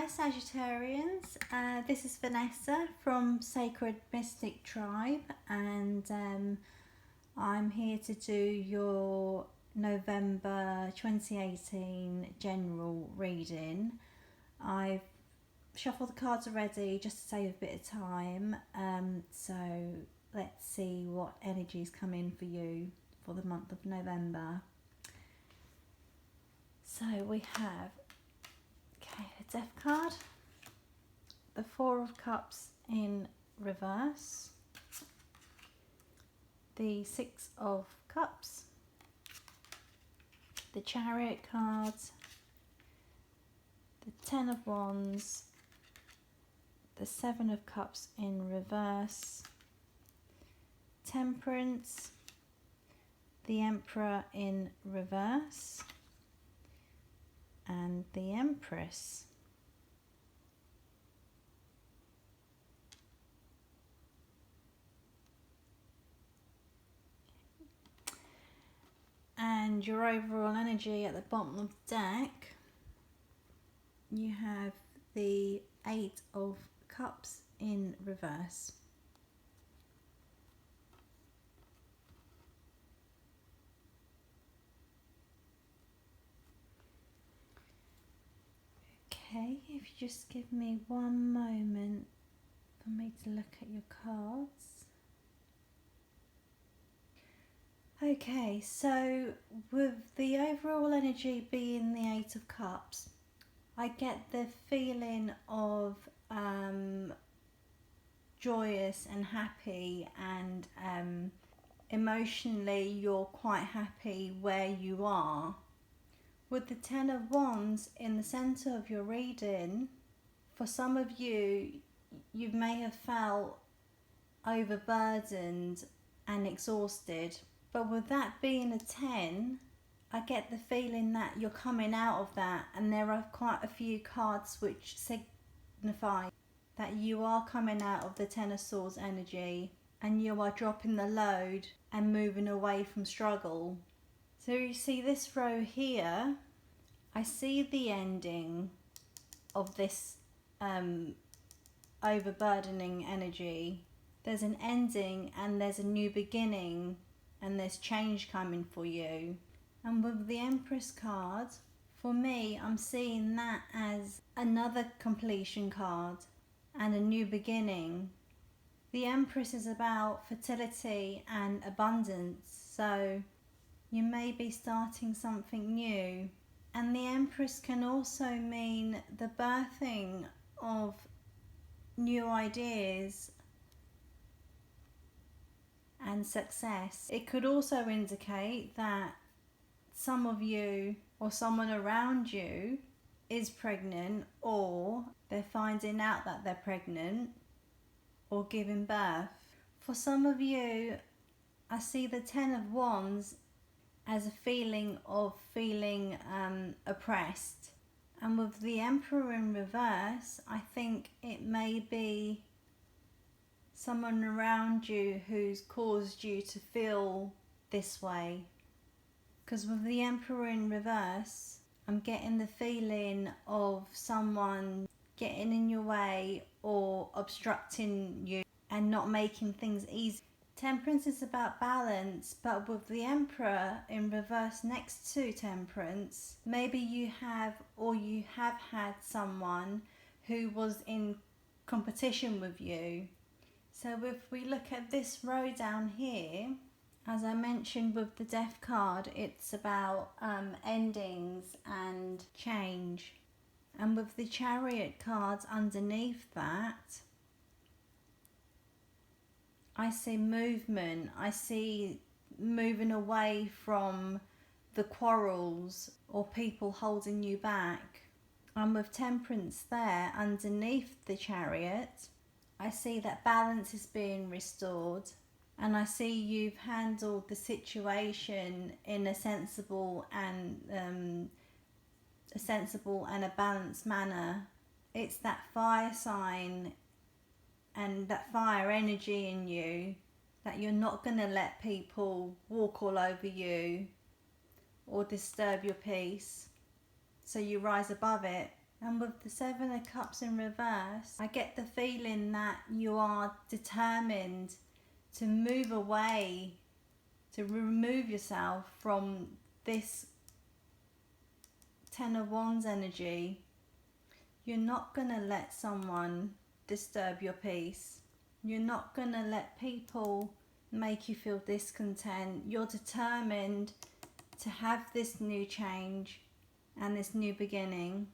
Sagittarians, this is Vanessa from Sacred Mystic Tribe, and I'm here to do your November 2018 general reading. I've shuffled the cards already just to save a bit of time, so let's see what energies come in for you for the month of November. So we have the Death card, the Four of Cups in reverse, the Six of Cups, the Chariot cards, the Ten of Wands, the Seven of Cups in reverse, Temperance, the Emperor in reverse, and the Empress. And your overall energy at the bottom of the deck, you have the Eight of Cups in reverse. Okay, if you just give me one moment for me to look at your cards. Okay, so with the overall energy being the Eight of Cups, I get the feeling of joyous and happy, and emotionally you're quite happy where you are. With the Ten of Wands in the centre of your reading, for some of you, you may have felt overburdened and exhausted. But with that being a 10, I get the feeling that you're coming out of that, and there are quite a few cards which signify that you are coming out of the Ten of Swords energy and you are dropping the load and moving away from struggle. So you see this row here, I see the ending of this overburdening energy. There's an ending and there's a new beginning, and there's change coming for you. And with the Empress card, for me, I'm seeing that as another completion card and a new beginning. The Empress is about fertility and abundance, so you may be starting something new. And the Empress can also mean the birthing of new ideas and success. It could also indicate that some of you or someone around you is pregnant, or they're finding out that they're pregnant or giving birth. For some of you, I see the Ten of Wands as a feeling of feeling oppressed. And with the Emperor in reverse, I think it may be someone around you who's caused you to feel this way. Because with the Emperor in reverse, I'm getting the feeling of someone getting in your way or obstructing you and not making things easy. Temperance is about balance, but with the Emperor in reverse next to Temperance, maybe you have had someone who was in competition with you. So if we look at this row down here, as I mentioned with the Death card, it's about endings and change. And with the Chariot cards underneath that, I see movement. I see moving away from the quarrels or people holding you back. And with Temperance there underneath the Chariot, I see that balance is being restored, and I see you've handled the situation in a sensible and a balanced manner. It's that fire sign and that fire energy in you, that you're not going to let people walk all over you or disturb your peace. So you rise above it. And with the Seven of Cups in reverse, I get the feeling that you are determined to move away, to remove yourself from this Ten of Wands energy. You're not going to let someone disturb your peace. You're not going to let people make you feel discontent. You're determined to have this new change and this new beginning.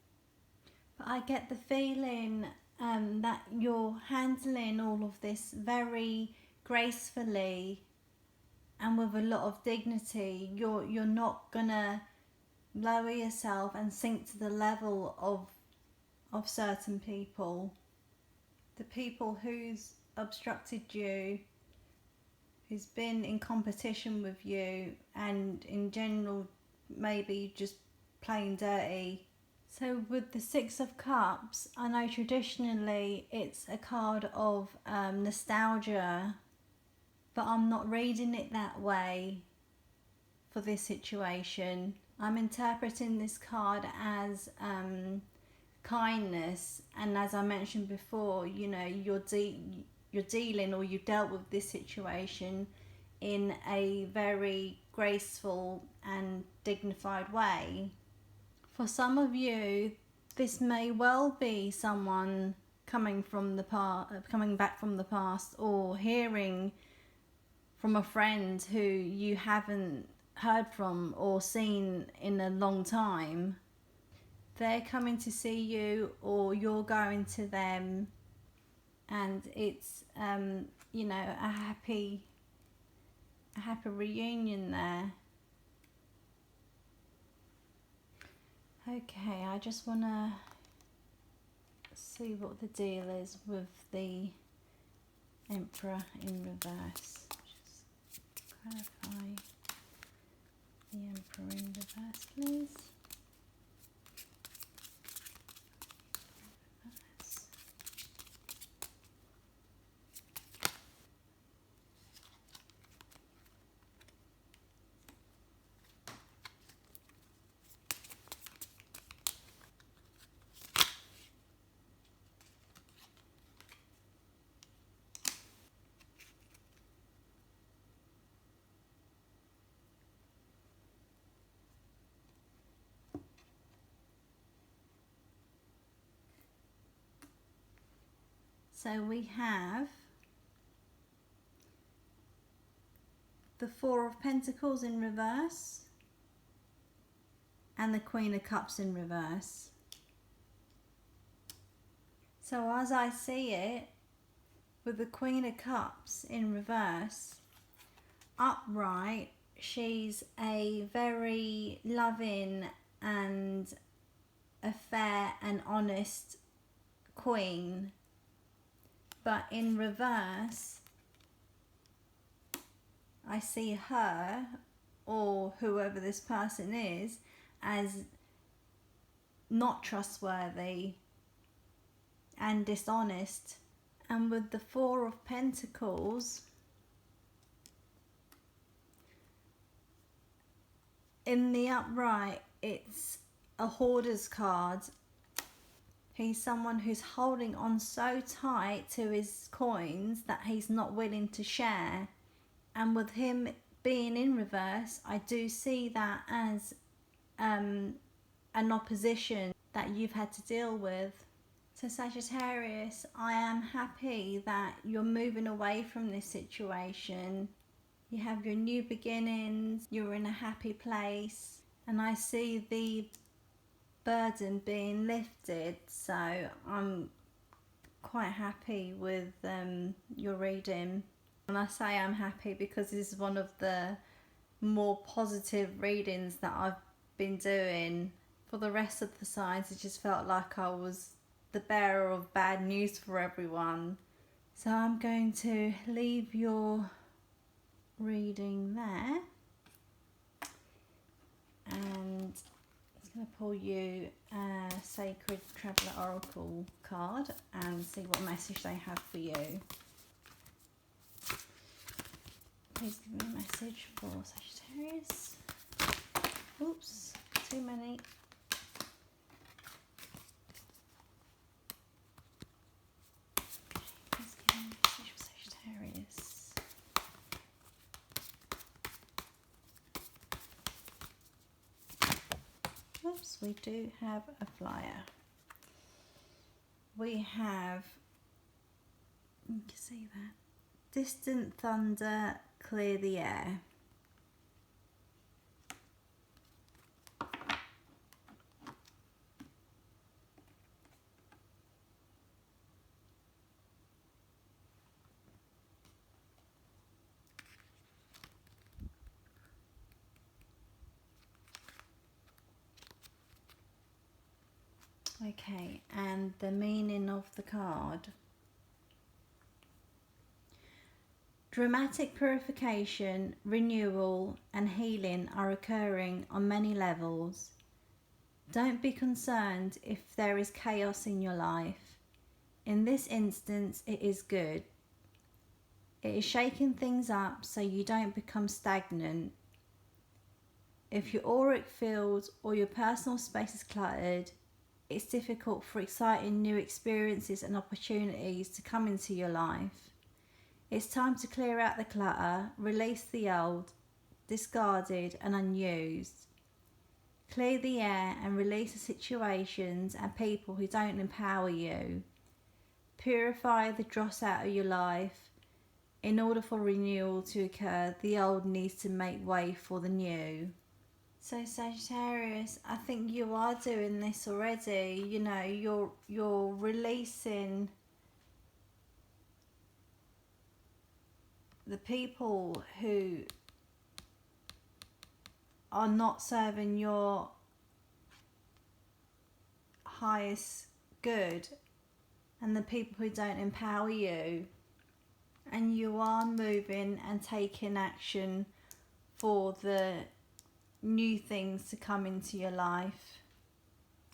But I get the feeling that you're handling all of this very gracefully and with a lot of dignity. You're not gonna lower yourself and sink to the level of certain people. The people who's obstructed you, who's been in competition with you, and in general maybe just plain dirty. So with the Six of Cups, I know traditionally it's a card of nostalgia, but I'm not reading it that way for this situation. I'm interpreting this card as kindness, and as I mentioned before, you know, you're dealing, or you've dealt with this situation in a very graceful and dignified way. For some of you, this may well be someone coming back from the past, or hearing from a friend who you haven't heard from or seen in a long time. They're coming to see you, or you're going to them, and it's you know, a happy reunion there. Okay, I just want to see what the deal is with the Emperor in reverse. Just clarify the Emperor in reverse, please. Reverse. So we have the Four of Pentacles in reverse and the Queen of Cups in reverse. So as I see it, with the Queen of Cups in reverse, upright, she's a very loving and a fair and honest queen. But in reverse, I see her, or whoever this person is, as not trustworthy and dishonest. And with the Four of Pentacles, in the upright, it's a hoarder's card. He's someone who's holding on so tight to his coins that he's not willing to share. And with him being in reverse, I do see that as an opposition that you've had to deal with. So Sagittarius, I am happy that you're moving away from this situation. You have your new beginnings, you're in a happy place, and I see the burden being lifted, so I'm quite happy with your reading. And I say I'm happy because this is one of the more positive readings that I've been doing. For the rest of the signs, it just felt like I was the bearer of bad news for everyone. So I'm going to leave your reading there, and I'm going to pull you a Sacred Traveller Oracle card and see what message they have for you. Please give me a message for Sagittarius. Oops, too many. we do have a flyer. We have, you can see that, distant thunder, clear the air. Okay, and the meaning of the card. Dramatic purification, renewal, and healing are occurring on many levels. Don't be concerned if there is chaos in your life. In this instance, it is good. It is shaking things up so you don't become stagnant. If your auric field or your personal space is cluttered, it's difficult for exciting new experiences and opportunities to come into your life. It's time to clear out the clutter, release the old, discarded and unused. Clear the air and release the situations and people who don't empower you. Purify the dross out of your life. In order for renewal to occur, the old needs to make way for the new. So Sagittarius, I think you are doing this already. You know, you're releasing the people who are not serving your highest good and the people who don't empower you. And you are moving and taking action for the new things to come into your life.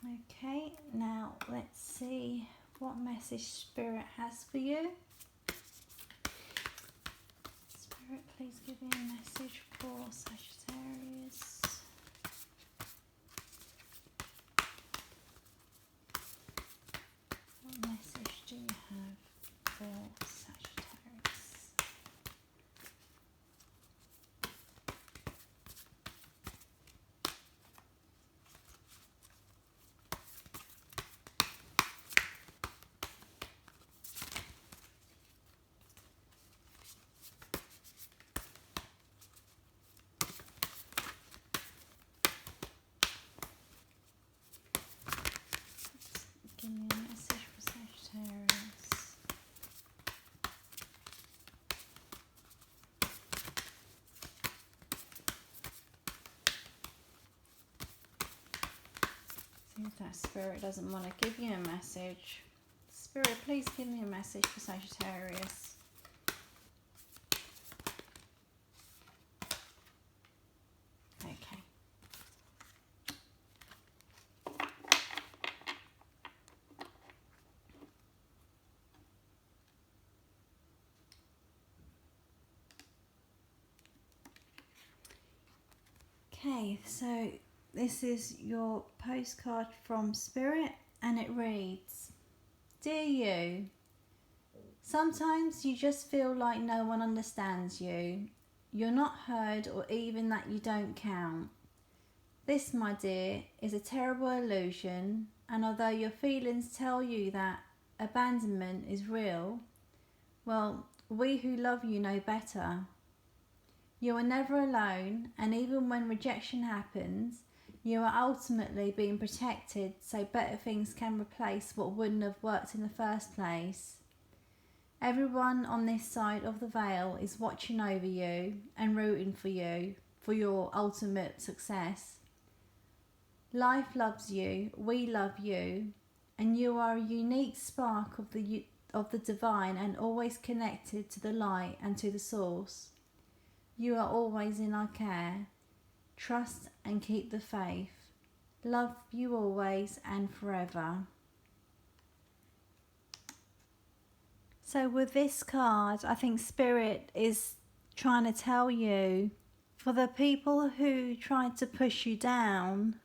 Okay, now let's see what message Spirit has for you. Spirit, please give me a message for Sagittarius. What message do you have for Sagittarius? Give me a message for Sagittarius. See if that Spirit doesn't want to give you a message. Spirit, please give me a message for Sagittarius. Okay. Okay, so this is your postcard from Spirit and it reads, Dear you, sometimes you just feel like no one understands you. You're not heard or even that you don't count. This, my dear, is a terrible illusion, and although your feelings tell you that abandonment is real, well, we who love you know better. You are never alone, and even when rejection happens, you are ultimately being protected so better things can replace what wouldn't have worked in the first place. Everyone on this side of the veil is watching over you and rooting for you for your ultimate success. Life loves you, we love you, and you are a unique spark of the divine and always connected to the light and to the source. You are always in our care. Trust and keep the faith. Love you always and forever. So with this card, I think Spirit is trying to tell you, for the people who tried to push you down,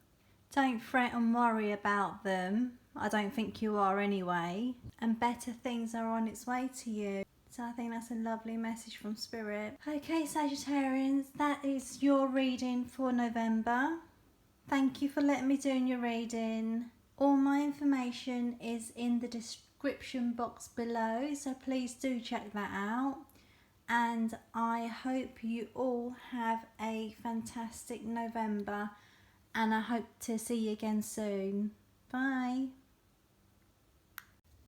don't fret and worry about them. I don't think you are anyway. And better things are on its way to you. So I think that's a lovely message from Spirit. Okay, Sagittarians, that is your reading for November. Thank you for letting me do your reading. All my information is in the description box below, so please do check that out. And I hope you all have a fantastic November, and I hope to see you again soon. Bye.